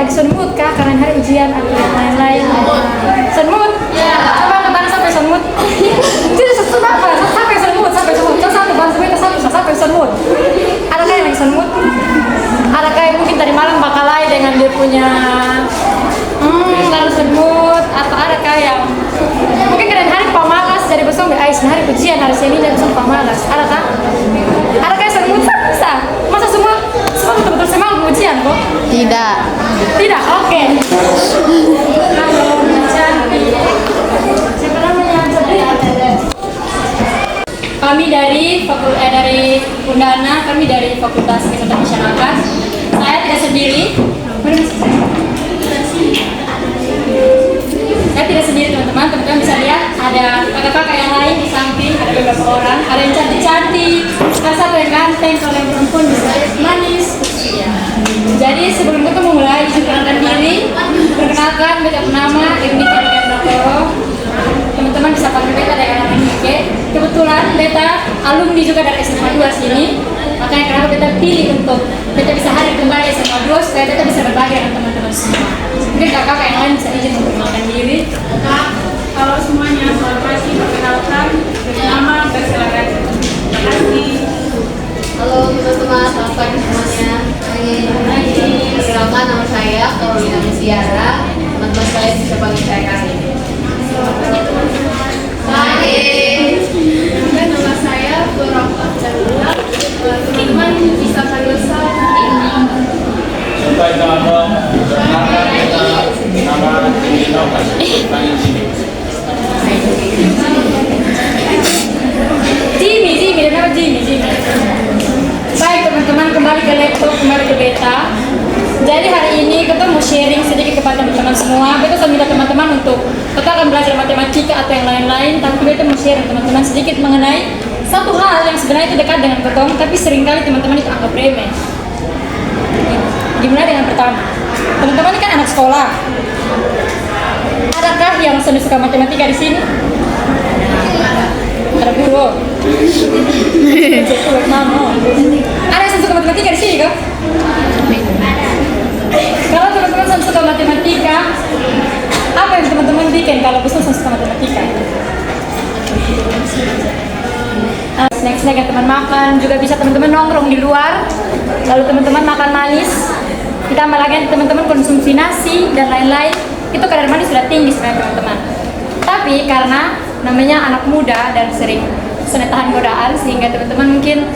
sunmut kah karena hari ujian atau yang lain-lain? Sunmut? Coba kebang sampai sunmut. Jadi apa? Sampai sunmut. Satu bang sampai sunmut. Adakah yang sunmut? Adakah yang mungkin tadi malam bakalai dengan dia punya lalu sunmut? Atau adakah yang mungkin kalian hari pamalas dari besok ais hari ujian hari Senin dan besok pamalas? Adakah yang sunmut? Bisa? Masa semua betul-betul semangat ujian kok? Tidak. Tidak? Oke. Halo, cantik. Siapa namanya? Kami dari Undana, kami dari Fakultas Kesehatan Masyarakat. Saya tidak sendiri. Saya tidak sendiri teman-teman. Teman-teman bisa lihat ada kakak-kakak yang lain di samping, ada beberapa orang. Ada yang cantik-cantik, ada satu yang ganteng, kalau yang perempuan bisa manis. Jadi sebelum kita memulai, perkenalkan diri. Perkenalkan, beta nama Irmi Chandra Pratoro. Teman-teman bisa panggil beta dengan nama Nike. Kebetulan beta alumni juga dari SMA 2 sini. Makanya kenapa beta pilih untuk beta bisa hadir kembali SMA 2 supaya beta bisa berbagi dengan teman-teman semua. Mungkin kakak yang lain bisa izin untuk mengenalkan diri. Halo semuanya, selamat pagi. Perkenalkan, nama bersilakan. Terima kasih. Halo teman-teman, selamat pagi semuanya. Perkenalkan nama saya Carolina Mesiara. Teman-teman sekalian bisa panggil saya Kak. Nama saya Flora Chandra. Teman-teman bisa panggil saya. Jimmy, dan nama Jimmy. Baik teman-teman, kembali ke laptop, kembali ke beta. Jadi hari ini kita mau sharing sedikit kepada teman-teman semua. Beta akan minta teman-teman untuk kita akan belajar matematika atau yang lain-lain, tapi beta mau sharing teman-teman sedikit mengenai satu hal yang sebenarnya itu dekat dengan ketong, tapi seringkali teman-teman itu anggap remeh. Gimana dengan pertama? Teman-teman ini kan anak sekolah. Adakah yang suka matematika di sini? Ada guru. Ada yang suka matematika di sini kah? Kalau teman-teman suka matematika, apa yang teman-teman bikin kalau besok suka matematika? Snack-snack yang teman makan, juga bisa teman-teman nongkrong di luar. Lalu teman-teman makan manis, ditambah lagi teman-teman konsumsi nasi dan lain-lain. Itu kadar manis sudah tinggi sebenarnya teman-teman. Tapi karena namanya anak muda dan sering tahan godaan, sehingga teman-teman mungkin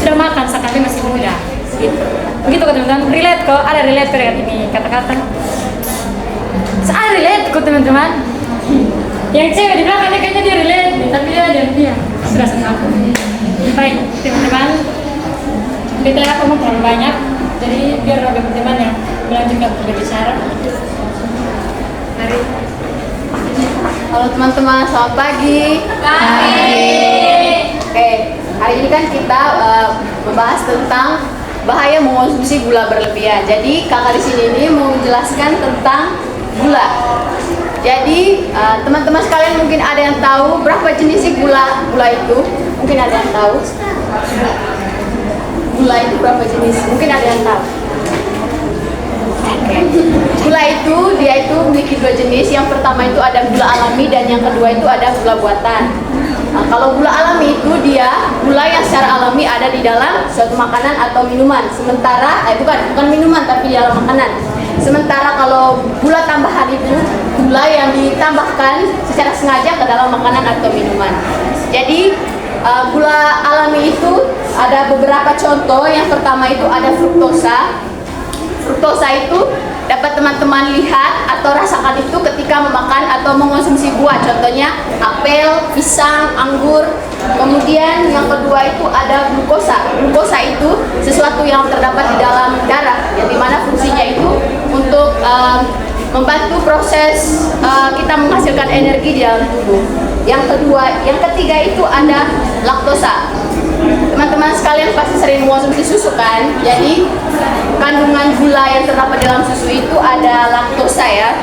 sudah makan saat masih muda. Gitu. Begitu kok teman-teman, relate kok, ada relate kok dengan ini kata-kata. Saya relate kok teman-teman. Yang cewek di belakangnya kayaknya dia relate, tapi dia sudah senang. Baik teman-teman, kita ngomong terlalu banyak, jadi biar ada teman-teman yang melanjutkan untuk berbicara. Mari. Halo teman-teman, selamat pagi. Oke, hari ini kan kita membahas tentang bahaya mengonsumsi gula berlebihan. Jadi kakak di sini ini mau menjelaskan tentang gula. Jadi teman-teman sekalian mungkin ada yang tahu berapa jenis sih gula itu? Mungkin ada yang tahu. Gula itu berapa jenis? Mungkin ada yang tahu. Gula itu dia itu memiliki dua jenis. Yang pertama itu ada gula alami dan yang kedua itu ada gula buatan. Nah, kalau gula alami itu dia gula yang secara alami ada di dalam suatu makanan atau minuman. Sementara bukan minuman tapi di dalam makanan. Sementara kalau gula tambahan itu gula yang ditambahkan secara sengaja ke dalam makanan atau minuman. Jadi gula alami itu ada beberapa contoh. Yang pertama itu ada fruktosa. Fruktosa itu dapat teman-teman lihat atau rasakan itu ketika memakan atau mengonsumsi buah. Contohnya apel, pisang, anggur. Kemudian yang kedua itu ada glukosa. Glukosa itu sesuatu yang terdapat di dalam darah, yang dimana fungsinya itu untuk membantu proses kita menghasilkan energi di dalam tubuh. Yang ketiga itu ada laktosa. Teman-teman sekalian pasti sering mengonsumsi susu kan? Jadi kandungan gula yang terdapat dalam susu itu ada laktosa ya.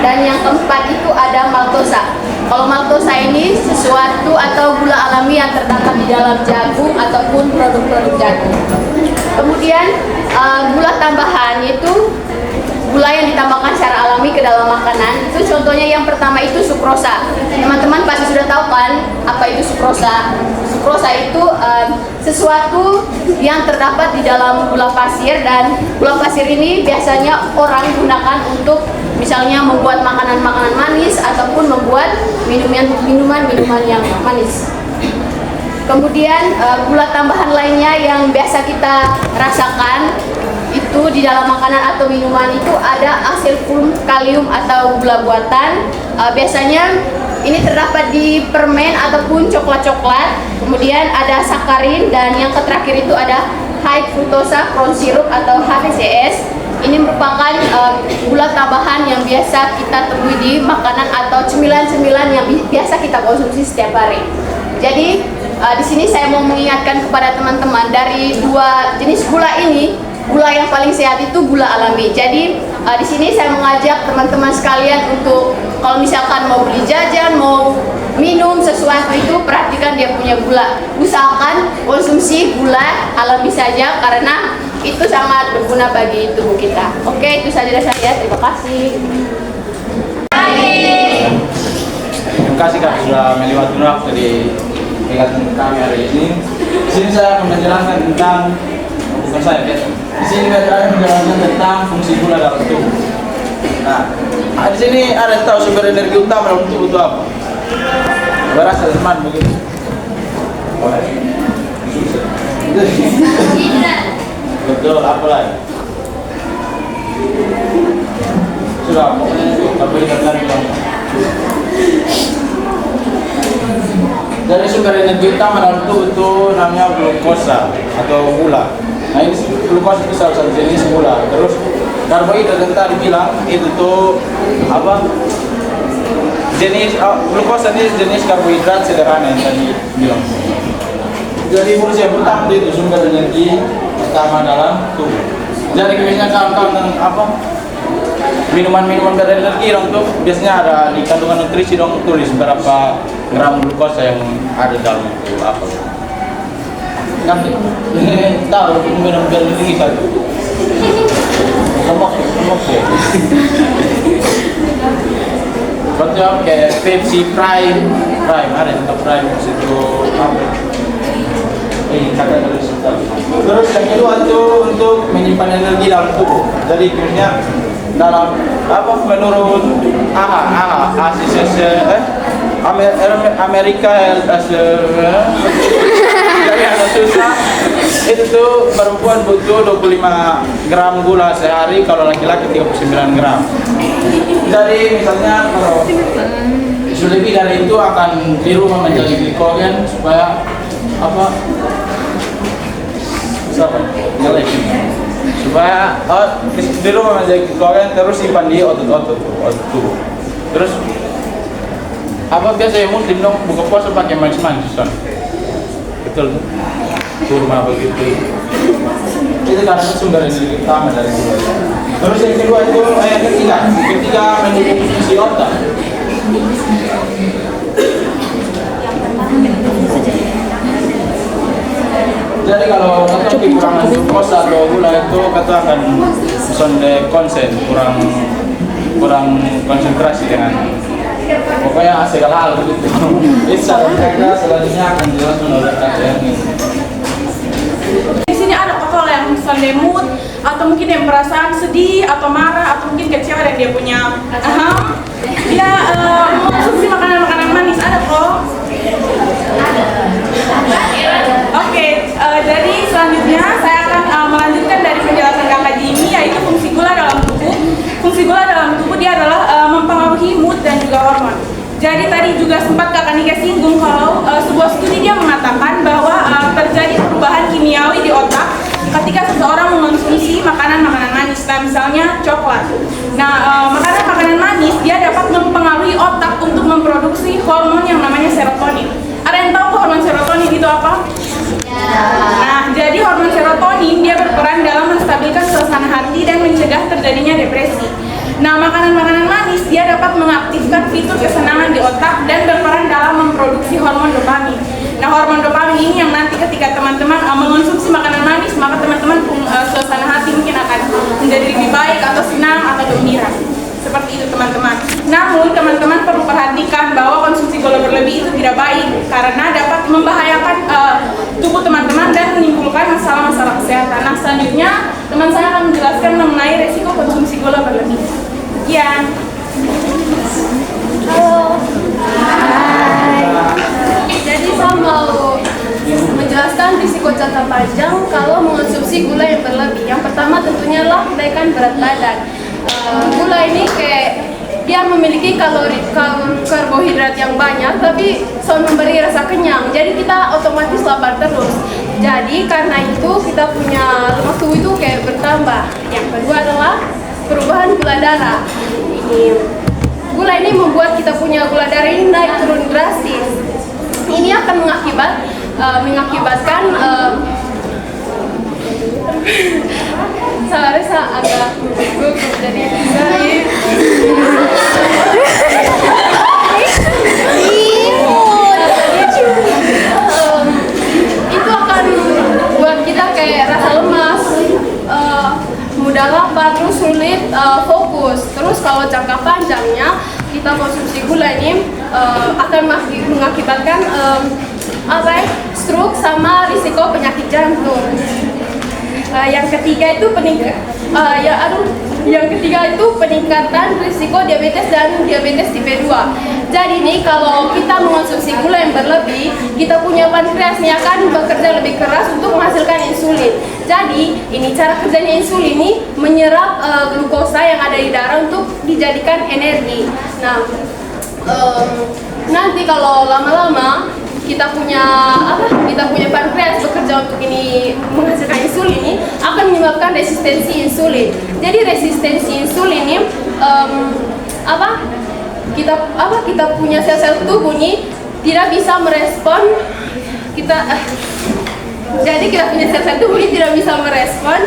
Dan yang keempat itu ada maltosa. Kalau maltosa ini sesuatu atau gula alami yang terdapat di dalam jagung ataupun produk-produk jagung. Kemudian gula tambahan itu gula yang ditambahkan secara alami ke dalam makanan. Itu contohnya yang pertama itu sukrosa. Teman-teman pasti sudah tahu kan apa itu sukrosa. Sukrosa itu sesuatu yang terdapat di dalam gula pasir, dan gula pasir ini biasanya orang gunakan untuk misalnya membuat makanan-makanan manis ataupun membuat minuman yang manis. Kemudian gula tambahan lainnya yang biasa kita rasakan itu di dalam makanan atau minuman itu ada asilfulm kalium atau gula buatan. Biasanya ini terdapat di permen ataupun coklat-coklat. Kemudian ada sakarin, dan yang terakhir itu ada high fructose corn syrup atau HFCS. Ini merupakan gula tambahan yang biasa kita temui di makanan atau cemilan-cemilan yang biasa kita konsumsi setiap hari. Jadi di sini saya mau mengingatkan kepada teman-teman, dari dua jenis gula ini, gula yang paling sehat itu gula alami. Jadi di sini saya mengajak teman-teman sekalian untuk kalau misalkan mau beli jajan, mau minum sesuatu itu, perhatikan dia punya gula. Usahakan konsumsi gula alami saja karena itu sangat berguna bagi tubuh kita. Oke, itu saja dari saya. Terima kasih. Terima kasih Kak sudah melewati waktu di kegiatan kami hari ini. Di sini saya akan menjelaskan tentang, bukan saya ya. Di sini saya menjelaskan tentang fungsi gula dalam tubuh. Nah, di sini ada yang tahu sumber energi utama dalam tubuh itu apa? Berasa teman begitu. Betul, apa lagi? Sudah, pokoknya itu, tapi tertarik dong. Dari sumber energi utama dalam tubuh itu namanya glukosa atau gula. Nah ini glukosa itu salah satu jenis gula. Terus karbohidrat yang tadi bilang itu tuh apa? Jenis glukosa ini jenis karbohidrat sederhana yang tadi bilang. Jadi fungsi yang pertama itu sumber energi utama dalam tubuh. Jadi biasanya kawan-kawan apa? Minuman-minuman berenergi dong tuh biasanya ada di kandungan nutrisi dong tulis berapa gram glukosa yang ada dalam itu apa. Nanti tahu minum berenergi satu. Lemak ya. Contoh kayak Pepsi Prime ada tentang Prime itu apa? Terus yang kedua itu untuk menyimpan energi dalam tubuh. Jadi biasanya dalam apa menurut Amerika dari ada susah itu tuh perempuan butuh 25 gram gula sehari, kalau laki-laki 39 gram. Jadi misalnya kalau sudah lebih dari itu akan di rumah menjadi glikogen supaya apa supaya di rumah menjadi glikogen terus simpan di otot tubuh. Terus apa biasanya muslim dong buka puasa pakai manis-manis son. Betul tuh kurma begitu itu karena sumber energi utama dari gula. Terus yang kedua itu yang ketiga mendukung fungsi otak. Jadi kalau kita kekurangan glukosa atau gula itu kita akan kurang konsentrasi dengan pokoknya segala hal begitu. Insya Allah selanjutnya akan jelas menurut KTM ini. Di sini ada kotor yang misalnya mood atau mungkin yang perasaan sedih atau marah atau mungkin kecewa dan dia punya dia mengonsumsi makanan-makanan manis ada kok. Oke, jadi selanjutnya saya akan melanjutkan dari penjelasan Kakak Jimmy, yaitu fungsi gula dalam tubuh. Fungsi gula dalam tubuh dia adalah mempengaruhi mood dan juga hormon. Jadi tadi juga sempat Kakak Nika singgung kalau sebuah studi dia mengatakan bahwa terjadi perubahan kimiawi di otak ketika seseorang mengonsumsi makanan-makanan manis, misalnya coklat. Nah, makanan-makanan manis dia dapat mempengaruhi otak untuk memproduksi hormon yang namanya serotonin. Ada yang tahu hormon serotonin itu apa? Nah, jadi hormon serotonin dia berperan dalam menstabilkan suasana hati dan mencegah terjadinya depresi. Nah, makanan-makanan manis dia dapat mengaktifkan fitur kesenangan di otak dan berperan dalam memproduksi hormon dopamin. Nah, hormon dopamin ini yang nanti ketika teman-teman mengonsumsi makanan manis, maka teman-teman suasana hati mungkin akan menjadi lebih baik atau senang atau Seperti itu teman-teman. Namun teman-teman perlu perhatikan bahwa konsumsi gula berlebih itu tidak baik karena dapat membahayakan tubuh teman-teman dan menimbulkan masalah-masalah kesehatan. Nah, selanjutnya teman saya akan menjelaskan mengenai resiko konsumsi gula berlebih. Sekian. Halo. Hai. Jadi saya mau menjelaskan risiko jangka panjang kalau mengonsumsi gula yang berlebih. Yang pertama tentunya adalah kenaikan berat badan. Gula ini kayak dia memiliki karbohidrat yang banyak, tapi selalu memberi rasa kenyang. Jadi kita otomatis lapar terus. Jadi karena itu kita punya lemak tubuh itu kayak bertambah. Yang kedua adalah perubahan gula darah. Gula ini membuat kita punya gula darah ini naik turun drastis. Ini akan mengakibatkan saya agak gugup jadi itu akan buat kita kayak rasa lemas, mudah lapar, terus sulit fokus. Terus kalau jangka panjangnya kita konsumsi gula ini akan mengakibatkan stroke sama risiko penyakit jantung. Yang ketiga itu peningkatan risiko diabetes dan diabetes tipe 2. Jadi nih kalau kita mengonsumsi gula yang berlebih, kita punya pankreas nih akan bekerja lebih keras untuk menghasilkan insulin. Jadi ini cara kerjanya insulin ini menyerap glukosa yang ada di darah untuk dijadikan energi. Nah, nanti kalau lama-lama kita punya pankreas bekerja untuk ini menghasilkan insulin ini akan menyebabkan resistensi insulin. Jadi resistensi insulin ini kita punya sel-sel tubuh ini tidak bisa merespon jadi kita punya sel-sel tubuh ini tidak bisa merespon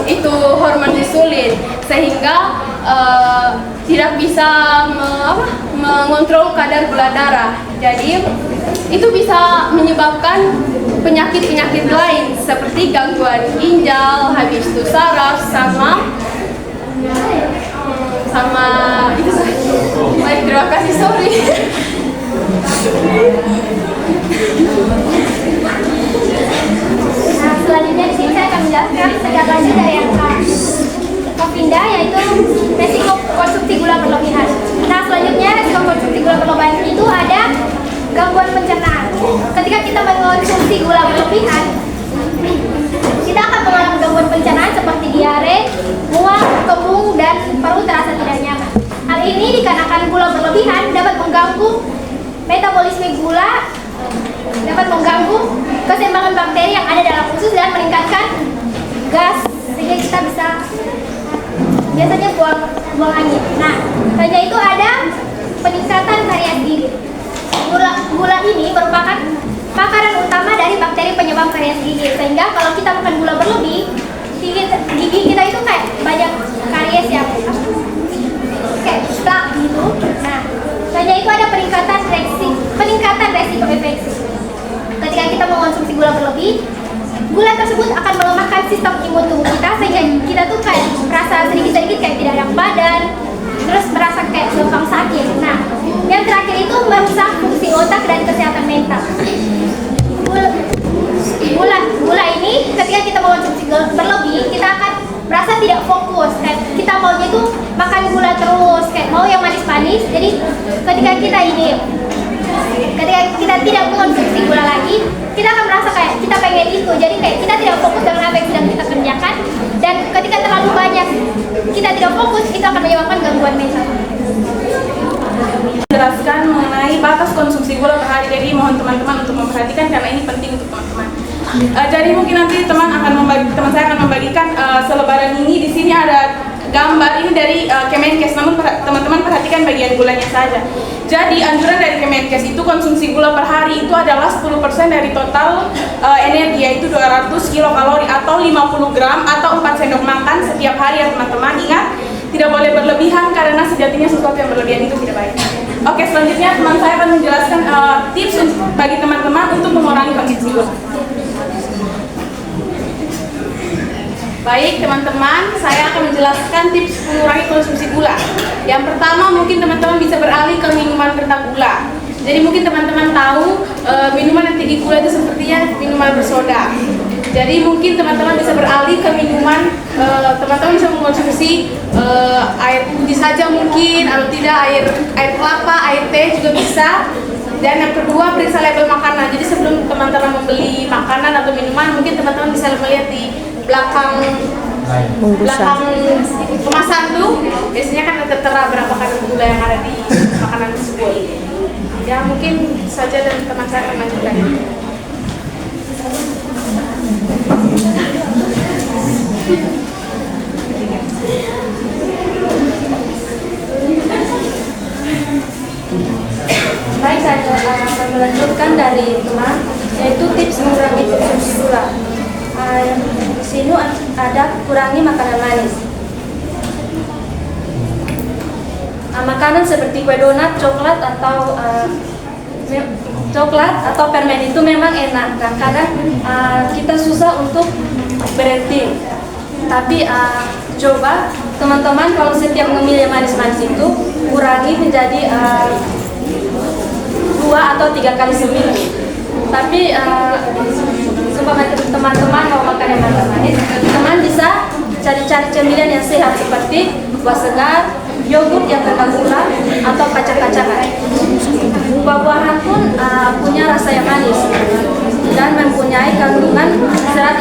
itu hormon insulin sehingga tidak bisa mengontrol kadar gula darah. Jadi itu bisa menyebabkan penyakit-penyakit lain seperti gangguan ginjal, habis itu saraf sama itu. Baik, terima kasih, sorry. Nah, selanjutnya di sini saya akan menjelaskan tindak lanjut dari yang Kofinda, yaitu resiko konsumsi gula berlebihan. Nah, selanjutnya resiko konsumsi gula berlebihan itu ada gangguan pencernaan. Ketika kita mengonsumsi gula berlebihan, kita akan mengalami gangguan pencernaan seperti diare, mual, kembung, dan perut terasa tidak nyaman. Hal ini dikarenakan gula berlebihan dapat mengganggu metabolisme gula, dapat mengganggu keseimbangan bakteri yang ada dalam usus dan meningkatkan gas sehingga kita bisa biasanya buang angin. Nah, selanjutnya itu ada peningkatan karies gigi. Gula ini merupakan makanan utama dari bakteri penyebab karies gigi, sehingga kalau kita makan gula berlebih, gigi kita itu kayak banyak karies yang kayak stuck gitu. Nah, selanjutnya itu ada peningkatan resiko infeksi. Ketika kita mengonsumsi gula berlebih, gula tersebut akan melemahkan sistem imun tubuh kita sehingga kita tuh kayak merasa sedikit-sedikit kayak tidak enak badan, terus merasa kayak gampang sakit. Nah, yang terakhir itu merusak fungsi otak dan kesehatan mental. Gula ini ketika kita mengonsumsi berlebih, kita akan merasa tidak fokus. Kayak kita maunya itu makan gula terus, kayak mau yang manis-manis. Jadi ketika kita tidak mengonsumsi gula lagi, kita akan merasa kayak kita pengen itu. Jadi kayak kita tidak fokus dengan apa yang sedang kita kerjakan. Dan ketika terlalu banyak kita tidak fokus, itu akan menyebabkan gangguan mental. Menjelaskan mengenai batas konsumsi gula per hari. Jadi mohon teman-teman untuk memperhatikan karena ini penting untuk teman-teman. Jadi mungkin nanti teman saya akan membagikan selebaran ini. Di sini ada gambar ini dari Kemenkes, namun teman-teman perhatikan bagian gulanya saja. Jadi anjuran dari Kemenkes itu konsumsi gula per hari itu adalah 10% dari total energi, yaitu 200 kilokalori atau 50 gram atau 4 sendok makan setiap hari ya teman-teman. Ingat, tidak boleh berlebihan karena sejatinya sesuatu yang berlebihan itu tidak baik. Oke, selanjutnya teman saya akan menjelaskan tips bagi teman-teman untuk mengurangi konsumsi gula. Baik teman-teman, saya akan menjelaskan tips mengurangi konsumsi gula. Yang pertama mungkin teman-teman bisa beralih ke minuman rendah gula. Jadi mungkin teman-teman tahu minuman yang tinggi gula itu sepertinya minuman bersoda. Jadi mungkin teman-teman bisa beralih ke minuman, teman-teman bisa mengkonsumsi air putih saja mungkin, atau tidak air kelapa, air teh juga bisa. Dan yang kedua, periksa label makanan. Jadi sebelum teman-teman membeli makanan atau minuman, mungkin teman-teman bisa melihat di belakang kemasan tuh biasanya kan ada tertera berapa kadar gula yang ada di makanan tersebut. Ya mungkin saja dan teman saya akan lanjutkan. Baik, saya akan melanjutkan dari teman, yaitu tips mengurangi konsumsi gula. Di sini ada kurangi makanan manis. Makanan seperti kue donat, coklat atau permen itu memang enak, dan kadang kita susah untuk berhenti. Tapi coba teman-teman kalau setiap memilih yang manis-manis itu kurangi menjadi 2 atau 3 kali seminggu. Tapi supaya teman-teman mau makan yang manis, teman bisa cari-cari cemilan yang sehat seperti buah segar, yogurt yang tanpa gula, atau kacang-kacangan. Buah-buahan pun punya rasa yang manis dan mempunyai kandungan serat